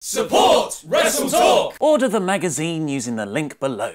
Support WrestleTalk! Order the magazine using the link below.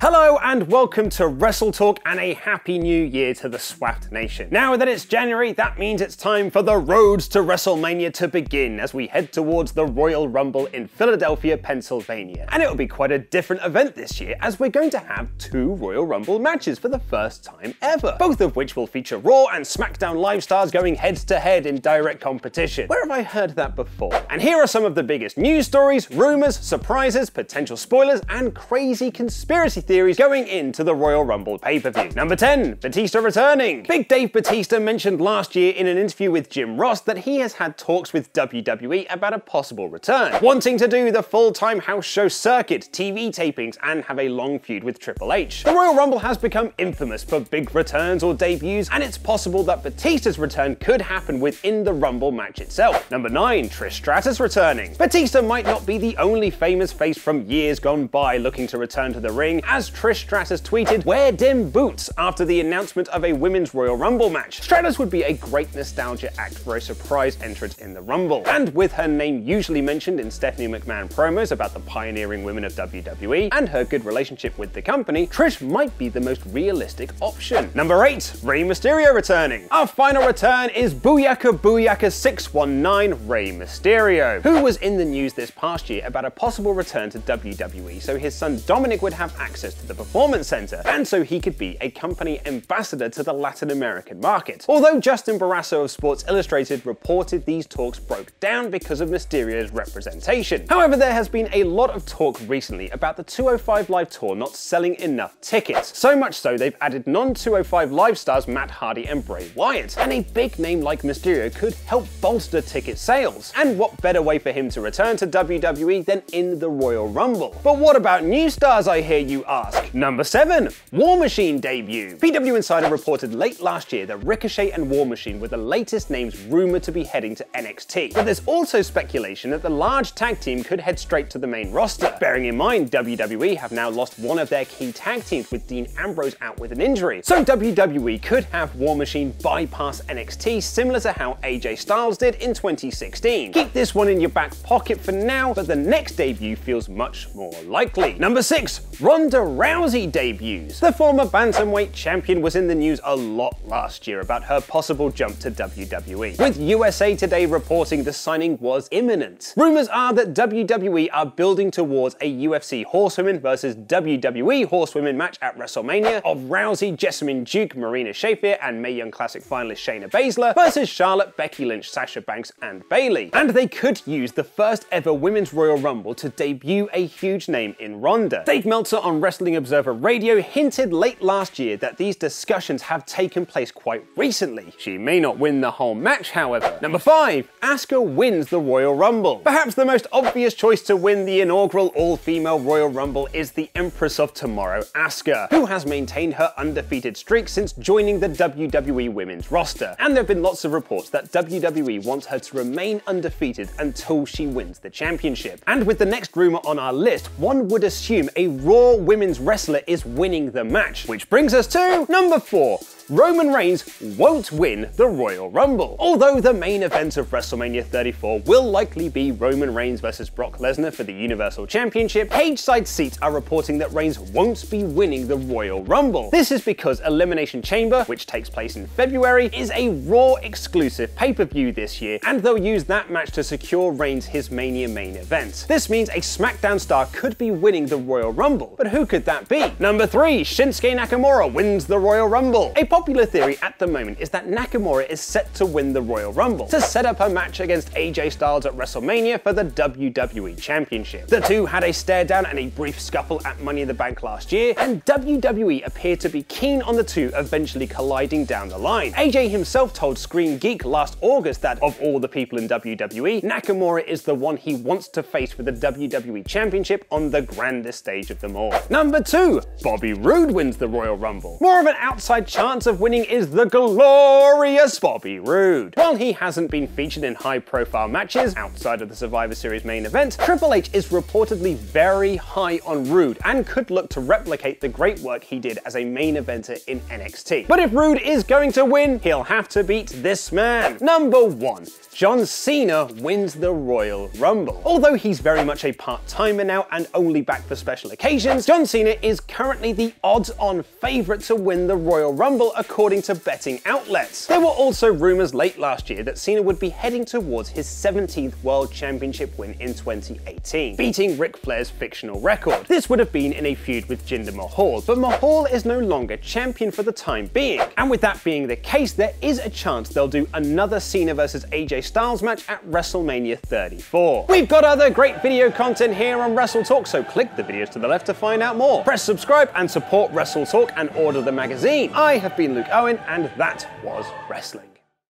Hello and welcome to WrestleTalk and a happy new year to the SWAT Nation. Now that it's January, that means it's time for the road to WrestleMania to begin as we head towards the Royal Rumble in Philadelphia, Pennsylvania. And it will be quite a different event this year as we're going to have two Royal Rumble matches for the first time ever, both of which will feature Raw and SmackDown live stars going head to head in direct competition. Where have I heard that before? And here are some of the biggest news stories, rumors, surprises, potential spoilers, and crazy conspiracy theories going into the Royal Rumble pay-per-view. Number 10, Batista returning. Big Dave Batista mentioned last year in an interview with Jim Ross that he has had talks with WWE about a possible return, wanting to do the full-time house show circuit, TV tapings, and have a long feud with Triple H. The Royal Rumble has become infamous for big returns or debuts, and it's possible that Batista's return could happen within the Rumble match itself. Number 9, Trish Stratus returning. Batista might not be the only famous face from years gone by looking to return to the ring, as Trish Stratus tweeted, "Wear dim boots," after the announcement of a Women's Royal Rumble match. Stratus would be a great nostalgia act for a surprise entrance in the Rumble. And with her name usually mentioned in Stephanie McMahon promos about the pioneering women of WWE and her good relationship with the company, Trish might be the most realistic option. Number 8, Rey Mysterio returning. Our final return is Booyaka Booyaka 619 Rey Mysterio, who was in the news this past year about a possible return to WWE so his son Dominic would have access to the Performance Center, and so he could be a company ambassador to the Latin American market. Although Justin Barrasso of Sports Illustrated reported these talks broke down because of Mysterio's representation. However, there has been a lot of talk recently about the 205 Live tour not selling enough tickets, so much so they've added non-205 Live stars Matt Hardy and Bray Wyatt, and a big name like Mysterio could help bolster ticket sales. And what better way for him to return to WWE than in the Royal Rumble? But what about new stars, I hear you ask? Number 7, War Machine debut. PW Insider reported late last year that Ricochet and War Machine were the latest names rumored to be heading to NXT. But there's also speculation that the large tag team could head straight to the main roster. Bearing in mind, WWE have now lost one of their key tag teams with Dean Ambrose out with an injury. So WWE could have War Machine bypass NXT, similar to how AJ Styles did in 2016. Keep this one in your back pocket for now, but the next debut feels much more likely. Number 6, Ronda Rousey debuts. The former bantamweight champion was in the news a lot last year about her possible jump to WWE, with USA Today reporting the signing was imminent. Rumors are that WWE are building towards a UFC Horsewomen versus WWE Horsewomen match at WrestleMania of Rousey, Jessamyn Duke, Marina Shafir, and Mae Young Classic finalist Shayna Baszler versus Charlotte, Becky Lynch, Sasha Banks, and Bayley. And they could use the first ever Women's Royal Rumble to debut a huge name in Ronda. Dave Meltzer on Wrestling Observer Radio hinted late last year that these discussions have taken place quite recently. She may not win the whole match, however. Number 5, Asuka wins the Royal Rumble. Perhaps the most obvious choice to win the inaugural all-female Royal Rumble is the Empress of Tomorrow, Asuka, who has maintained her undefeated streak since joining the WWE women's roster. And there have been lots of reports that WWE wants her to remain undefeated until she wins the championship. And with the next rumor on our list, one would assume a Raw women's wrestler is winning the match. Which brings us to number 4. Roman Reigns won't win the Royal Rumble. Although the main event of WrestleMania 34 will likely be Roman Reigns versus Brock Lesnar for the Universal Championship, Cage-side seats are reporting that Reigns won't be winning the Royal Rumble. This is because Elimination Chamber, which takes place in February, is a Raw exclusive pay-per-view this year, and they'll use that match to secure Reigns his Mania main event. This means a SmackDown star could be winning the Royal Rumble, but who could that be? Number 3, Shinsuke Nakamura wins the Royal Rumble. A popular theory at the moment is that Nakamura is set to win the Royal Rumble to set up a match against AJ Styles at WrestleMania for the WWE Championship. The two had a stare down and a brief scuffle at Money in the Bank last year, and WWE appear to be keen on the two eventually colliding down the line. AJ himself told Screen Geek last August that of all the people in WWE, Nakamura is the one he wants to face for the WWE Championship on the grandest stage of them all. Number 2, Bobby Roode wins the Royal Rumble. More of an outside chance chance of winning is the glorious Bobby Roode. While he hasn't been featured in high-profile matches outside of the Survivor Series main event, Triple H is reportedly very high on Roode and could look to replicate the great work he did as a main eventer in NXT. But if Roode is going to win, he'll have to beat this man. Number 1. John Cena wins the Royal Rumble. Although he's very much a part-timer now and only back for special occasions, John Cena is currently the odds-on favourite to win the Royal Rumble according to betting outlets. There were also rumours late last year that Cena would be heading towards his 17th World Championship win in 2018, beating Ric Flair's fictional record. This would have been in a feud with Jinder Mahal, but Mahal is no longer champion for the time being. And with that being the case, there is a chance they'll do another Cena vs AJ Styles match at WrestleMania 34. We've got other great video content here on WrestleTalk, so click the videos to the left to find out more. Press subscribe and support WrestleTalk and order the magazine. I have been Luke Owen, and that was wrestling.